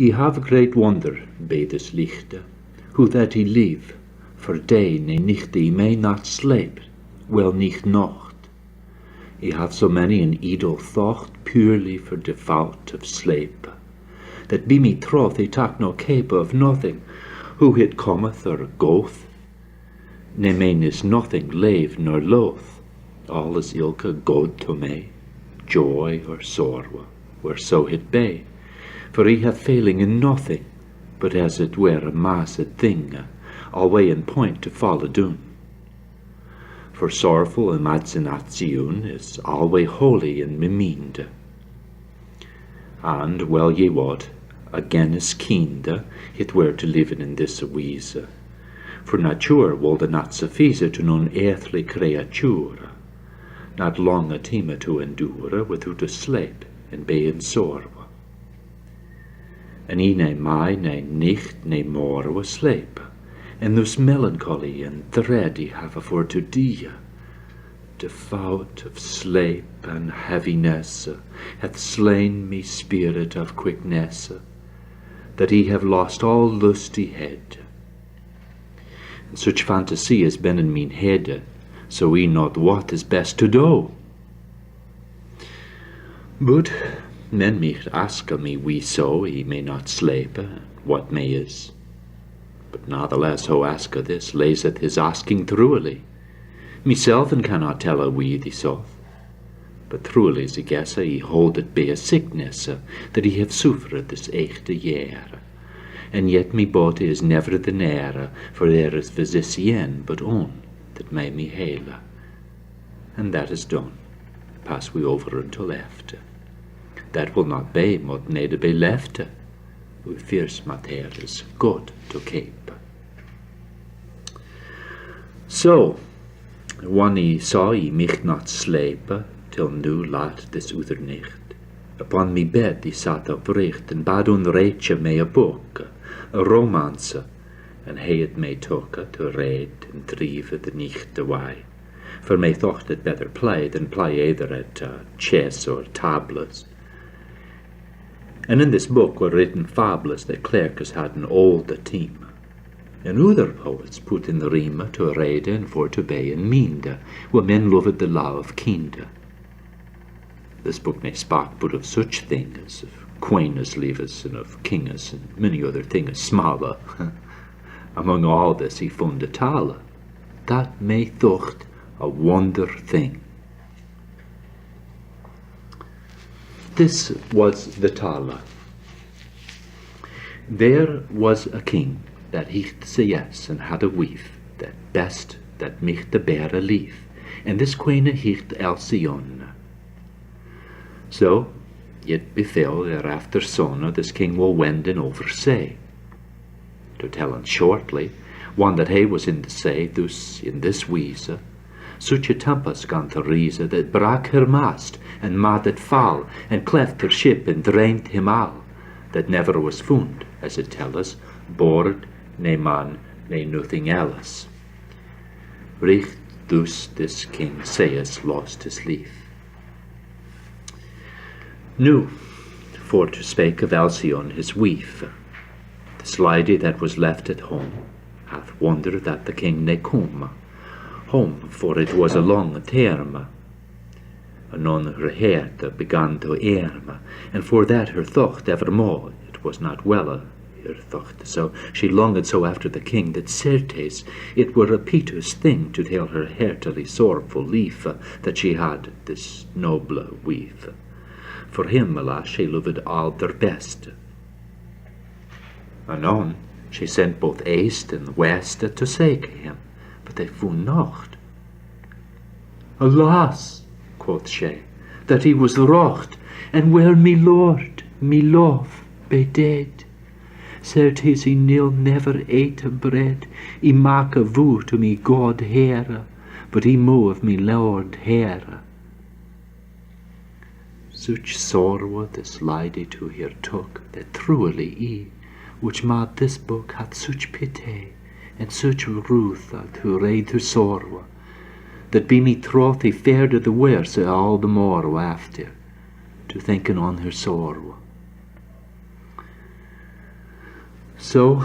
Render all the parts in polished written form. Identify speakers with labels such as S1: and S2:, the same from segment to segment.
S1: I have great wonder by this lichte, hoe that I live, for day ne nicht I may not sleep, well nicht nacht. I have so many an idle thought, purely for default of sleep, that be me troth I tak no cape of nothing, who it cometh or goeth, ne main is nothing lave nor loath, all is ilke good to me, joy or sorrow, whereso it be, for I have failing in nothing, but as it were a massed thing, alway in point to follow doon. For sorrowful imagination is alway holy in me mind, and well ye wot, again is kinde, it were to live in this wise, for nature wolde not suffice to non earthly creature, not long a time to endure without a sleep and be in sorrow. And I ne mai ne nicht ne morrow sleep, and thus melancholy and dread I have for to die. The fault of sleep and heaviness hath slain me spirit of quickness, that I have lost all lusty head. And such fantasy has been in mine head, so I not what is best to do. But men mich ask me we so I may not sleep, what may is. But natheless who ask this layseth his asking truly. Myself and cannot tell a we this off. But truly as I guess I hold it be a sickness that I have suffered this echte year. And yet me body is never the nearer, for there is physician but one that may me heal. And that is done. Pass we over unto left. That will not be mut nede be left. We fierce matter is good to keep. So, one I saw I mich not sleep, till nu laat this other nicht. Upon me bed I sat upricht, and bad readje me a book, a romance, and he it me took to read and drive the nicht away. For me thought it better play than play either at chess or tables. And in this book were written fables that clerks had in all the team. And other poets put in the rime to read and for to be and minde, where men loved the law of kinde. This book may spark but of such things, of queenes leaves and of kinges and many other things smaller. Among all this he found a tale, that may thought a wonder thing. This was the tale. There was a king that hicht se yes and had a wife, that best that mich the bear a lief, and this queen hicht Alcyone. So it befell thereafter son this king will wenden over sea. To tell it shortly, one that he was in the sea, thus in this wise, such a tempest gan to rise that brak her mast and made it fall and cleft her ship and drained him all, that never was found, as it tell us, board, ne man, ne nothing else. Richt thus this king sayes lost his life. Nu, for to speak of Alcyone his wife, this lady that was left at home, hath wonder that the king ne come home, for it was a long term. Anon her heart began to erm, and for that her thought evermore it was not well her thought, so she longed so after the king that certes it were a piteous thing to tell her heartily sorrowful lief that she had this noble wife. For him, alas, she loved all their best. Anon she sent both east and west to seek him, but they found naught. Alas, quoth she, that he was wrocht, and where me lord, me love, be dead. Certes he nil never ate bread, he mak a vow to me God here, but he move me lord here. Such sorrow this lady to her took, that truly he, which made this book, hath such pity, and such ruth to read her sorrow, that be me troth he fared the worse all the more after, to thinking on her sorrow. So,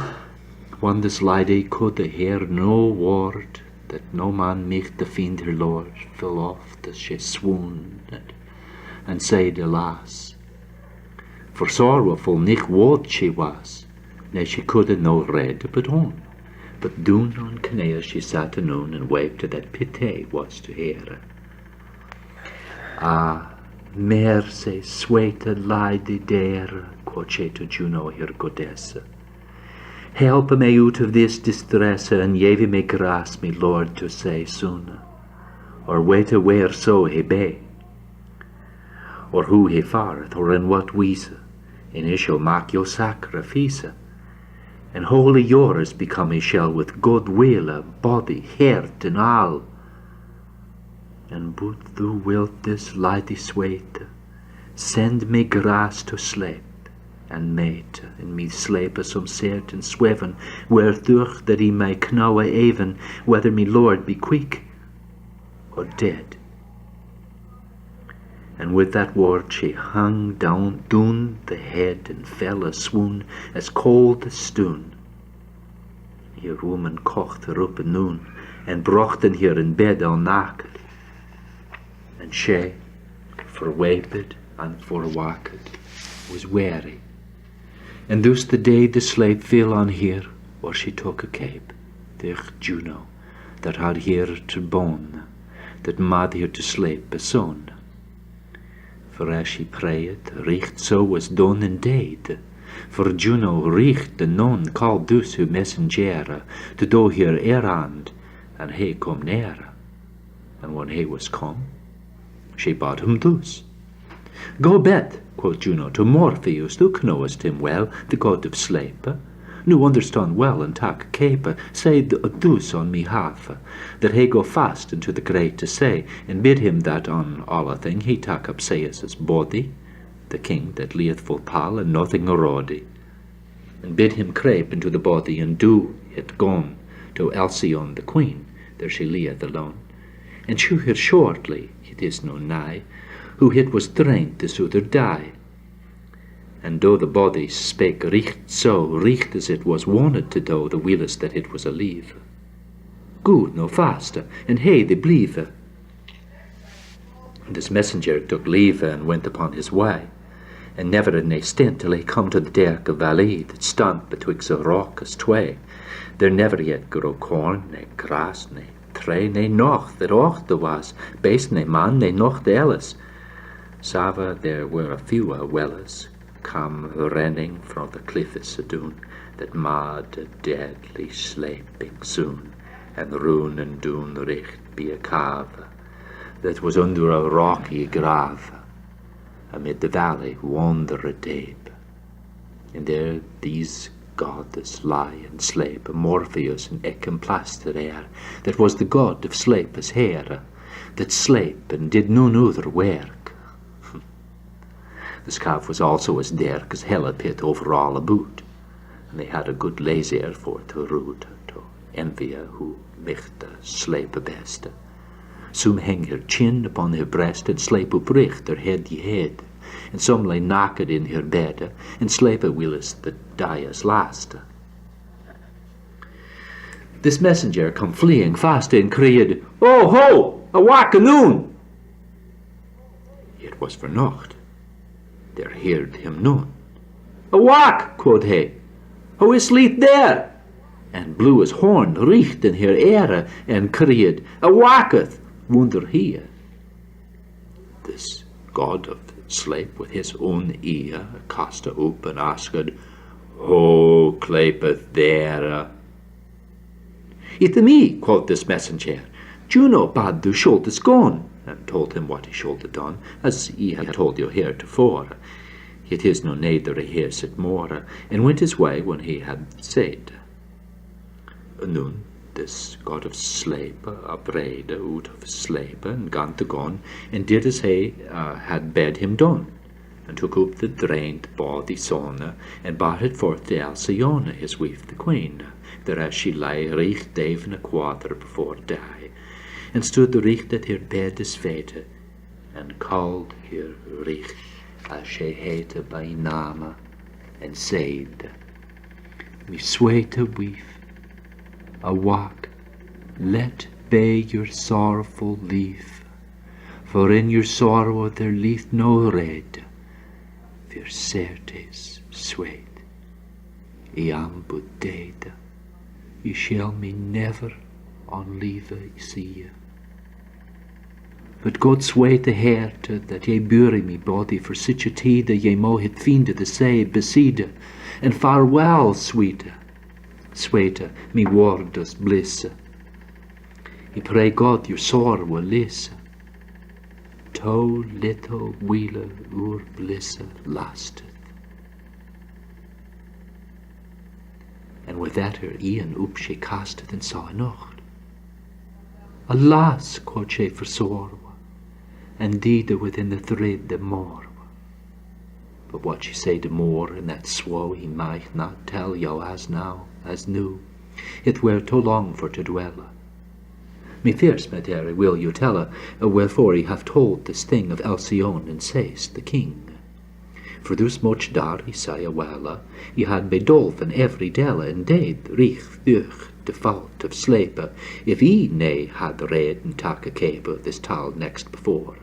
S1: when this lady could hear no word, that no man micht defend her lord, full oft as she swooned, and said, alas, for sorrowful nicht wot she was, ne she could no read but on. But doon on Canea she sat anon, and waved that pity was to hear. Ah, mercy, sweete lady dear, quoth she to Juno her goddess. Help me out of this distress, and give me grace, me lord, to say soon, or wait where so he be, or who he fareth, or in what wise, and he shall make your sacrifice, and wholly yours become he shall with good will, body, heart, and all. And but thou wilt this lady sweet, send me grace to sleep, and mate, and me sleep some certain sweven, wherethrough that he may know even whether me lord be quick or dead. And with that word she hung down the head, and fell a swoon as cold as stone. Hier woman kocht her up noon, and brochten her in bed all naked. And she, verwaped and verwaked, was weary. And thus the day the sleep fell on her, where she took a cape, durch Juno, that had her to bone, that made her to sleep beson. For as she prayed, richt so was done indeed. For Juno richt the nun called dus her messenger, to do her errand, and he come near. And when he was come, she bade him thus. Go bet, quoth Juno, to Morpheus, thou knowest him well, the god of sleep. Nu understand well and tak cape, say thus on me half, that he go fast into the great to say, and bid him that on all a thing he tak up Saeus' body, the king that lieth full pal and nothing arody, and bid him creep into the body, and do it gone to Alcyone the queen, there she lieth alone, and shew her shortly, it is no nigh, who it was trained to sooth her die. And though the body spake richt as it was wanted to do, the wheelest that it was alive. Good no faster, and hey they believe. This messenger took leave and went upon his way, and never in a stint till he come to the derk of valley that stand betwixt a rock as tway. There never yet grow corn, ne grass, ne tree, ne noch that ocht there was, base ne man, ne noch the ellis. Sava there were a few wellers, come renning from the cliffs adoon, that mad a deadly sleeping soon, and rune and doon richt be a cave, that was under a rocky grave, amid the valley wander a deep. And there these goddess lie and sleep, Morpheus and Ecemplaster air, that was the god of sleep as hair, that sleep and did none other work. This cave was also as dark as hell a pit over all about, and they had a good lazier for to root, to envy who micht sleep best. Some hang her chin upon her breast, and sleep upricht her head ye head, and some lay naked in her bed, and sleep willest that die as last. This messenger come fleeing fast, and cried, "Oh ho, awake noon!" It was for naught. There heard him none. "Awake," quoth he, "who is sleep there?" And blew his horn, richt in her ear, and cried, "Awaketh, wonder he." This god of sleep with his own ear cast up and asked, "Who clapeth there?" "It me," quoth this messenger. "Juno bade thou shouldest gone," and told him what he should have done, as he had told you heretofore. It is no neither he hears it more, and went his way when he had said. Anon this god of sleep upbraid out of sleep, and gone to gone, and did as he had bade him done, and took up the drained body son, and brought it forth to Alcyone, his wife the queen, there as she lay richt even a quarter before die, and stood richt at her bed as fete, and called her richt as she hete by name, and said, me sweete wief, awak, let be your sorrowful lief, for in your sorrow there lieth no rede, vir certes sweet, I am but dead, ye shall me never on lieve see. But God sweet herte that ye bury me body for such a tide ye mo het finde the say beside, and farewell, sweete, sweete, me wordes blisse. I pray God your sorrow lisse, to little wheeler oor blisse lasteth. And with that her Ian up she casteth and saw a nocht. Alas, quod she for sorrow, and deede within the thread the more. But what she said more in that swow he might not tell yo as now, as new, it were too long for to dwell. Me fears, my dearie, will you tell her, wherefore he have told this thing of Alcyone and says the king. For dus much dar he say a wella, he had bedolven every della and deed rich durch the fault of slepe, if he nay had read and tak a cabe this tal next before.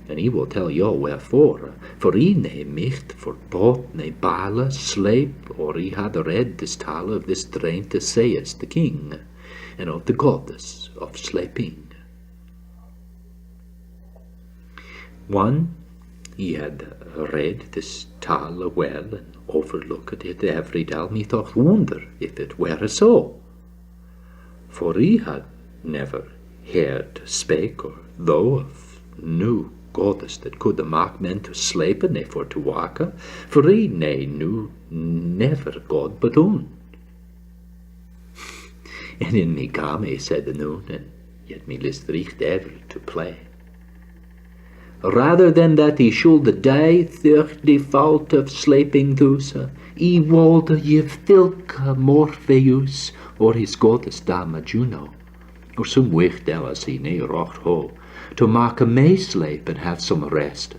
S1: And he will tell you wherefore, for he nay micht for both nay bale sleep, or he had read this tal of this drain to sayes the king, and of the goddess of sleeping. One, he had read this tal well, and overlooked it every day, me thought wonder if it were so. For he had never heard spake, or though of new goddess that could mak men to sleep and they for to wake, for he nay knew never God but un. And in me game said the noon, and yet me list richt ever to play. Rather than that he should die through the fault of sleeping thus, he would give Thilke Morpheus, or his goddess Dame Juno, or some wicht else he nay rocht ho, to make a may sleep and have some rest.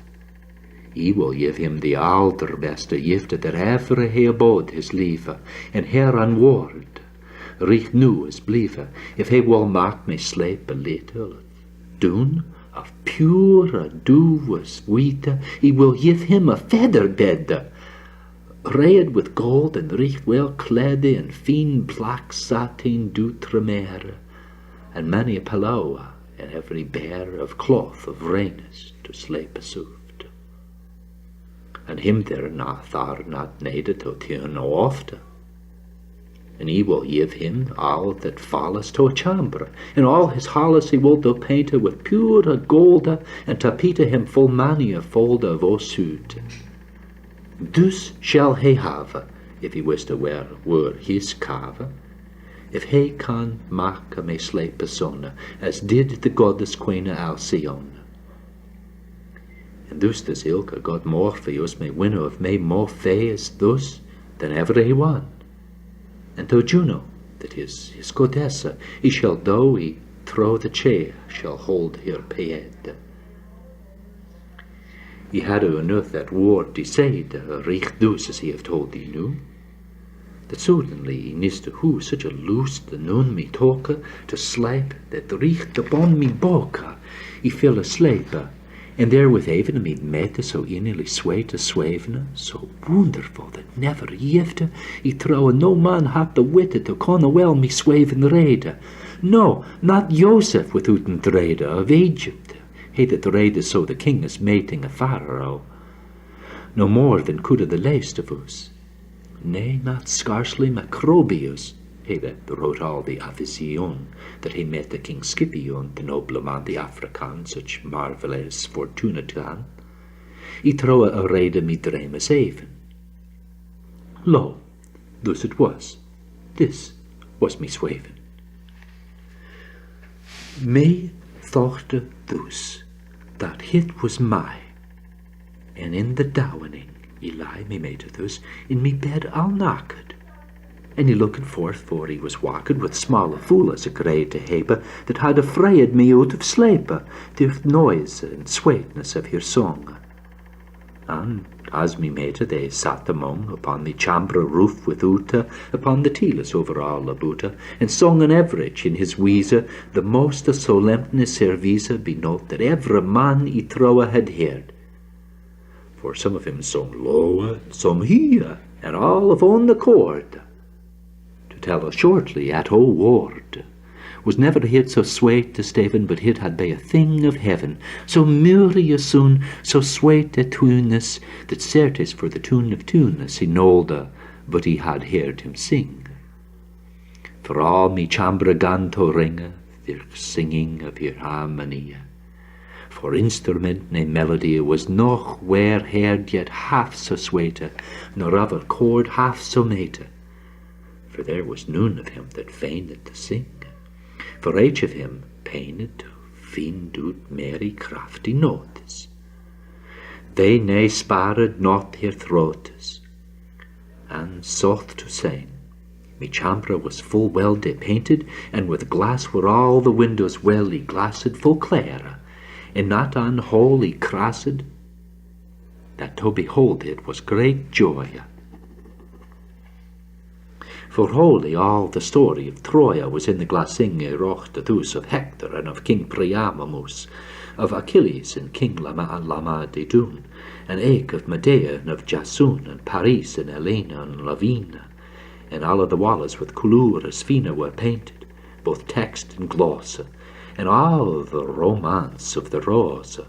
S1: He will give him the allerbeste gift that ever he abode his lief, and her an word, richt nu as blieve, if he will make me sleep a little, doen, of pure duwes wheat, he will give him a feather bed, red with gold and richt well clad in fine black satin d'outre-mer, and many a pillow, and every bear of cloth of rainest to sleep soft. And him there not are not needed to turn often. And he will give him all that falleth to a chamber, and all his halls he will do paint with pure gold, and tapete him full many a fold of suit. Dus shall he have, if he wist where were his cave, if he can make me sleep a son, as did the goddess Queen Alcyone. And thus this ilke God Morpheus may win of me more face thus than ever he won. And to Juno, that is his goddess, he shall do he throw the chair, shall hold her paid. He had enough that word he said, richt dus as he have told thee nu, that suddenly he niste who such a loose the noon me talke, to sleep that richt upon me boke, he fell asleep, and therewith even me mette so innigly sweet a swavene, so wonderful that never yefte, he throw no man had the wit to conne well me swaven rede. No, not Joseph withouten rede of Egypt, he that rede so the king is mating a Pharaoh. No more than could the least of us. Nay, not scarcely Macrobius, he that wrote all the Avision, that he met the King Scipion, the nobleman the African, such marvellous fortunatan, he throw a rede me dreames even. Lo, thus it was, this was me swaven. Me thochte thus, that hit was my, and in the downing, he lie me made thus, in me bed all naked, and he looked forth, for he was walked with smalle fool as a great habe, that had afraid me out of sleep, durch noise and sweetness of her song. And As me mate they sat among, upon the chambra roof with Uta, upon the teelis over all the buta, and sung an average in his wheezer, the most solemne servisa be note that ever man I throwa had heard. For some of him sung lower, some higher, and all of on the chord. To tell us shortly, at O word, was never heard so swate to Stephen, but it had be a thing of heaven, so murious soon, so swate a tuneness, that certes for the tune of tuneness he knowlda, but he had heard him sing. For all me chambra gan to ringe, their singing of your harmonia. For instrument ne melody was noch where heard yet half so swate, nor other chord half so mate. For there was none of him that feigned to sing. For each of him painted to find out merry crafty notes. They ne spared not their throats, and soth to sing. Me chambra was full well de painted, and with glass were all the windows well y glassed full clara, and not on whole y crassed, that to behold it was great joy. For wholly all the story of Troia was in the glasinge roch the thus of Hector and of King Priamamus, of Achilles and King Lama de Dun, and eke of Medea and of Jason and Paris and Helena and Lavina, and all of the walls with couleur as fina were painted, both text and gloss, and all the romance of the rose,